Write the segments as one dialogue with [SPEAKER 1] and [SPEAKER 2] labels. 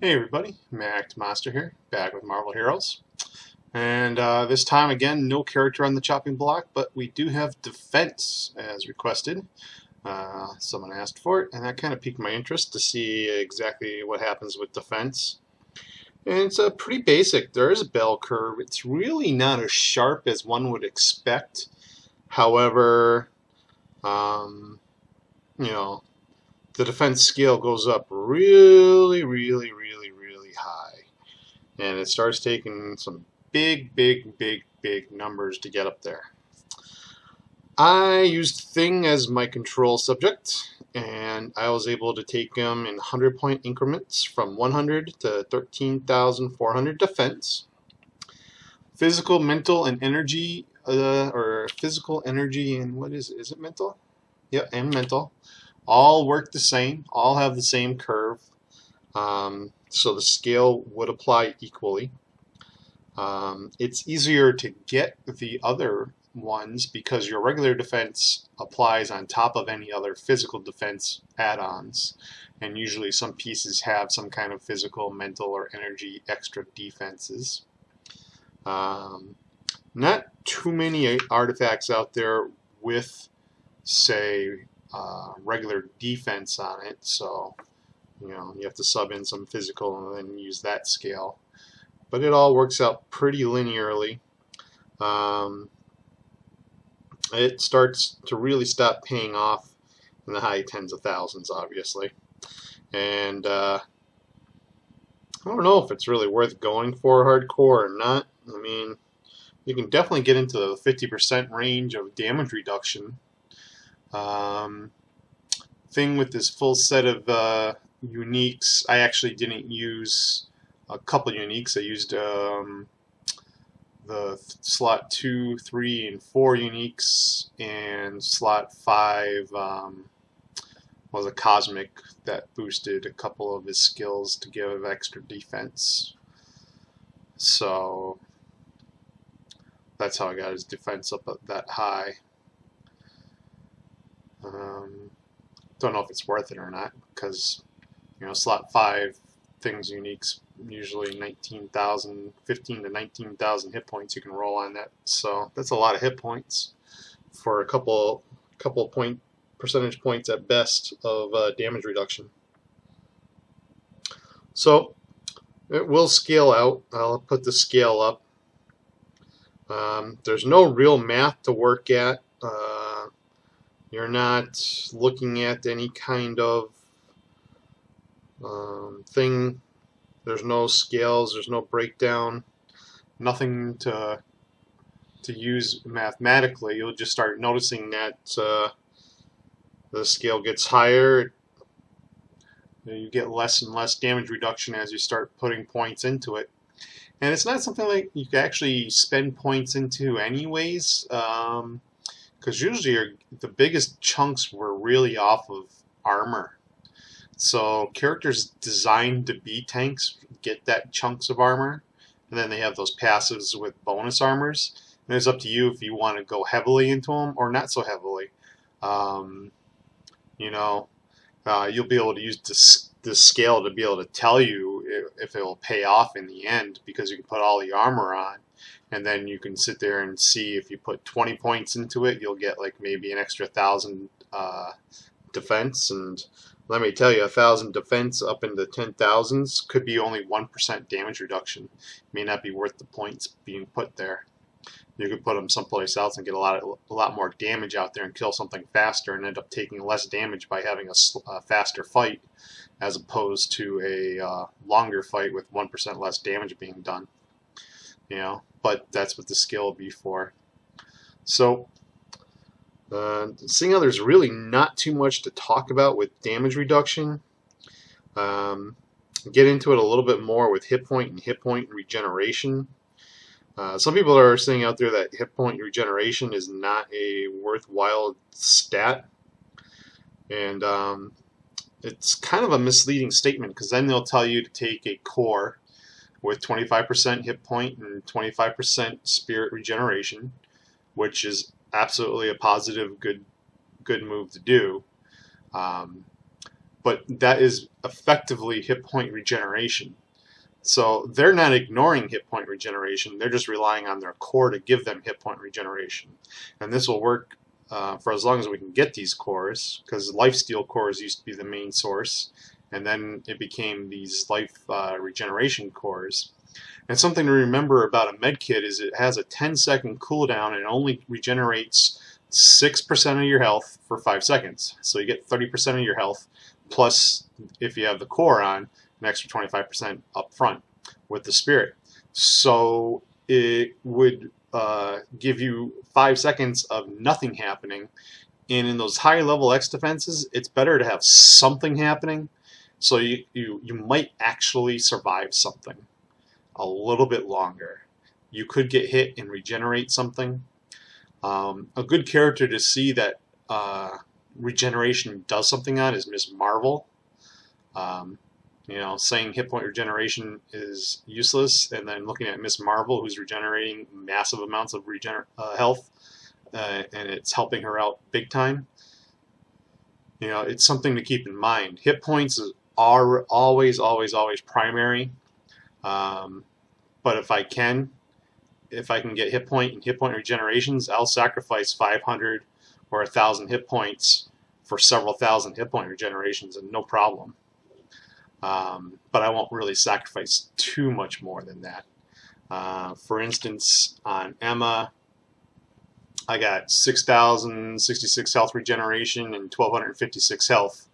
[SPEAKER 1] Hey everybody, Mac Master here, back with Marvel Heroes. And this time again, no character on the chopping block, but we do have defense as requested. Someone asked for it, and that kind of piqued my interest to see exactly what happens with defense. And it's pretty basic. There is a bell curve. It's really not as sharp as one would expect. However, um, you know, the defense scale goes up really, really, really, really high. And it starts taking some big numbers to get up there. I used Thing as my control subject, and I was able to take him in 100-point increments from 100 to 13,400 defense. Physical, mental, and energy, or physical, energy, and what is it? Is it mental? Yep, and mental. All work the same, all have the same curve. So the scale would apply equally. It's easier to get the other ones because your regular defense applies on top of any other physical defense add-ons, and usually some pieces have some kind of physical, mental, or energy extra defenses. Not too many artifacts out there with, say, regular defense on it, so you have to sub in some physical and then use that scale. But it all works out pretty linearly. It starts to really stop paying off in the high tens of thousands, obviously. And I don't know if it's really worth going for hardcore or not. I mean, you can definitely get into the 50% range of damage reduction. Thing with this full set of uniques, I actually didn't use a couple uniques. I used the slot 2, 3, and 4 uniques, and slot 5 was a cosmic that boosted a couple of his skills to give extra defense. So that's how I got his defense up that high. Don't know if it's worth it or not, because slot 5 things uniques usually 19,000, 15 to 19,000 hit points you can roll on that. So that's a lot of hit points for a couple percentage points at best of damage reduction. So it will scale out. I'll put the scale up. There's no real math to work at. You're not looking at any kind of thing. There's no scales, there's no breakdown, nothing to use mathematically. You'll just start noticing that the scale gets higher. You get less and less damage reduction as you start putting points into it. And it's not something like you can actually spend points into anyways, because usually the biggest chunks were really off of armor. So characters designed to be tanks get that chunks of armor, and then they have those passives with bonus armors. And it's up to you if you want to go heavily into them or not so heavily. You'll be able to use this scale to be able to tell you if it will pay off in the end, because you can put all the armor on, and then you can sit there and see if you put 20 points into it, you'll get like maybe an extra 1,000 defense. And let me tell you, 1,000 defense up into 10,000s could be only 1% damage reduction. It may not be worth the points being put there. You could put them someplace else and get a lot more damage out there and kill something faster and end up taking less damage by having a faster fight, as opposed to a longer fight with 1% less damage being done. But that's what the skill will be for. So seeing how there's really not too much to talk about with damage reduction, get into it a little bit more with hit point and hit point regeneration. Some people are saying out there that hit point regeneration is not a worthwhile stat, and it's kind of a misleading statement, because then they'll tell you to take a core with 25% hit point and 25% spirit regeneration, which is absolutely a positive, good move to do. But but that is effectively hit point regeneration. So they're not ignoring hit point regeneration, they're just relying on their core to give them hit point regeneration. And this will work for as long as we can get these cores, because lifesteal cores used to be the main source, and then it became these life regeneration cores. And something to remember about a medkit is it has a 10-second cooldown and only regenerates 6% of your health for 5 seconds. So you get 30% of your health, plus, if you have the core on, an extra 25% up front with the spirit. So it would give you 5 seconds of nothing happening. And in those high level X defenses, it's better to have something happening, so you might actually survive something a little bit longer. You could get hit and regenerate something. A good character to see that regeneration does something on is Miss Marvel. You know, saying hit point regeneration is useless, and then looking at Miss Marvel, who's regenerating massive amounts of health, and it's helping her out big time. You know, it's something to keep in mind. Hit points are always primary, but if I can get hit point and hit point regenerations, I'll sacrifice 500 or 1,000 hit points for several thousand hit point regenerations, and no problem. But I won't really sacrifice too much more than that. For instance, on Emma, I got 6,066 health regeneration and 1,256 health.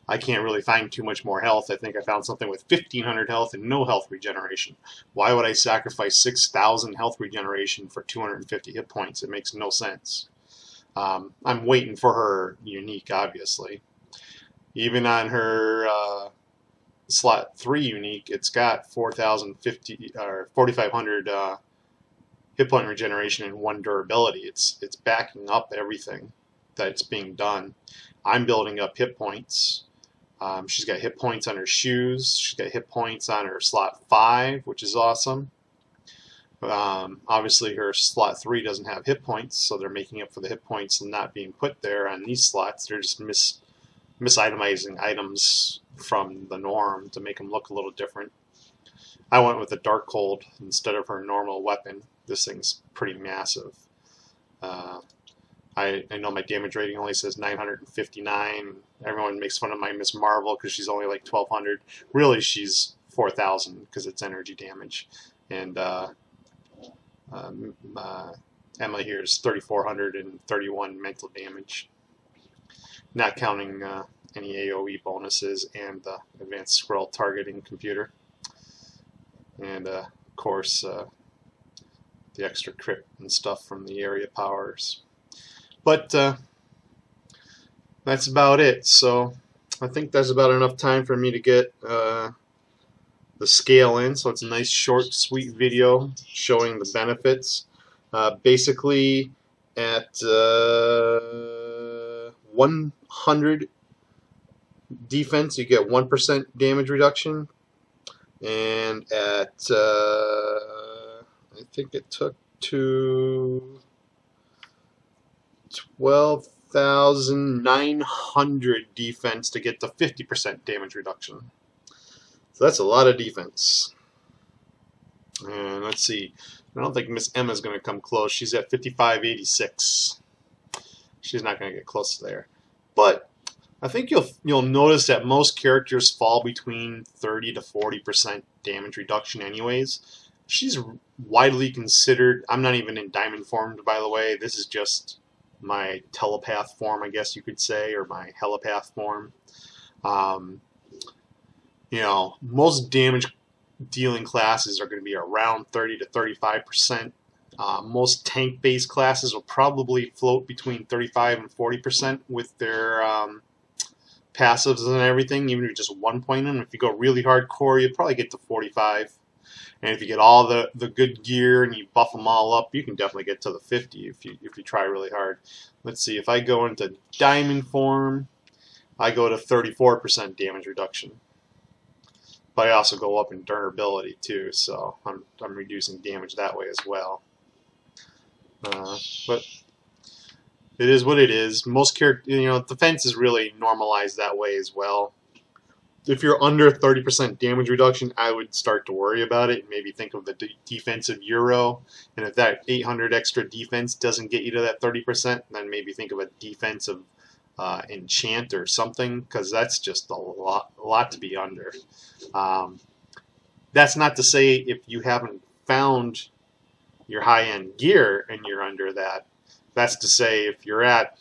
[SPEAKER 1] I can't really find too much more health. I think I found something with 1,500 health and no health regeneration. Why would I sacrifice 6,000 health regeneration for 250 hit points? It makes no sense. I'm waiting for her unique, obviously. Even on her slot 3 unique, it's got 4,050 or 4,500 hit point regeneration and 1 durability. It's backing up everything that's being done. I'm building up hit points. She's got hit points on her shoes. She's got hit points on her slot 5, which is awesome. Obviously, her slot 3 doesn't have hit points, so they're making up for the hit points not being put there on these slots. They're just misitemizing items from the norm to make them look a little different. I went with a Dark Cold instead of her normal weapon. This thing's pretty massive. I know my damage rating only says 959. Everyone makes fun of my Miss Marvel because she's only like 1,200. Really, she's 4,000 because it's energy damage. And Emma here is 3,431 mental damage, not counting any AoE bonuses and the advanced scroll targeting computer. And of course, the extra crit and stuff from the area powers. But that's about it. So I think that's about enough time for me to get the scale in. So it's a nice, short, sweet video showing the benefits. Basically, at 100 defense, you get 1% damage reduction. And at, I think it took to 12,900 defense to get to 50% damage reduction. So that's a lot of defense. And let's see. I don't think Miss Emma's going to come close. She's at 5586. She's not going to get close to there. But I think you'll notice that most characters fall between 30 to 40% damage reduction anyways. She's widely considered, I'm not even in diamond form, by the way. This is just my telepath form, I guess you could say, or my helipath form. You know, most damage dealing classes are going to be around 30 to 35%. Most tank-based classes will probably float between 35 and 40% with their passives and everything, even if you just one point them. If you go really hardcore, you'll probably get to 45. And if you get all the good gear and you buff them all up, you can definitely get to the 50 if you try really hard. Let's see, if I go into diamond form, I go to 34% damage reduction. But I also go up in durability too, so I'm reducing damage that way as well. But it is what it is. Most characters, you know, defense is really normalized that way as well. if you're under 30% damage reduction, I would start to worry about it and maybe think of the defensive Euro. And if that 800 extra defense doesn't get you to that 30%, then maybe think of a defensive enchant or something, because that's just a lot to be under. That's not to say if you haven't found your high-end gear and you're under that. That's to say if you're at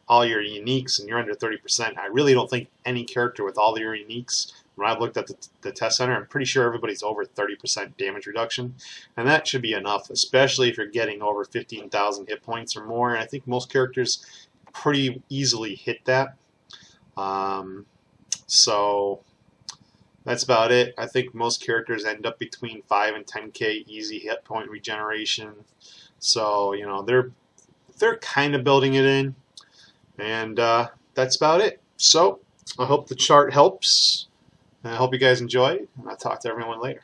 [SPEAKER 1] all your uniques and you're under 30%, I really don't think any character with all your uniques, when I've looked at the test center, I'm pretty sure everybody's over 30% damage reduction. And that should be enough, especially if you're getting over 15,000 hit points or more. And I think most characters pretty easily hit that. So that's about it. I think most characters end up between 5 and 10k easy hit point regeneration. So, you know, they're kind of building it in. And that's about it. So I hope the chart helps. And I hope you guys enjoy. And I'll talk to everyone later.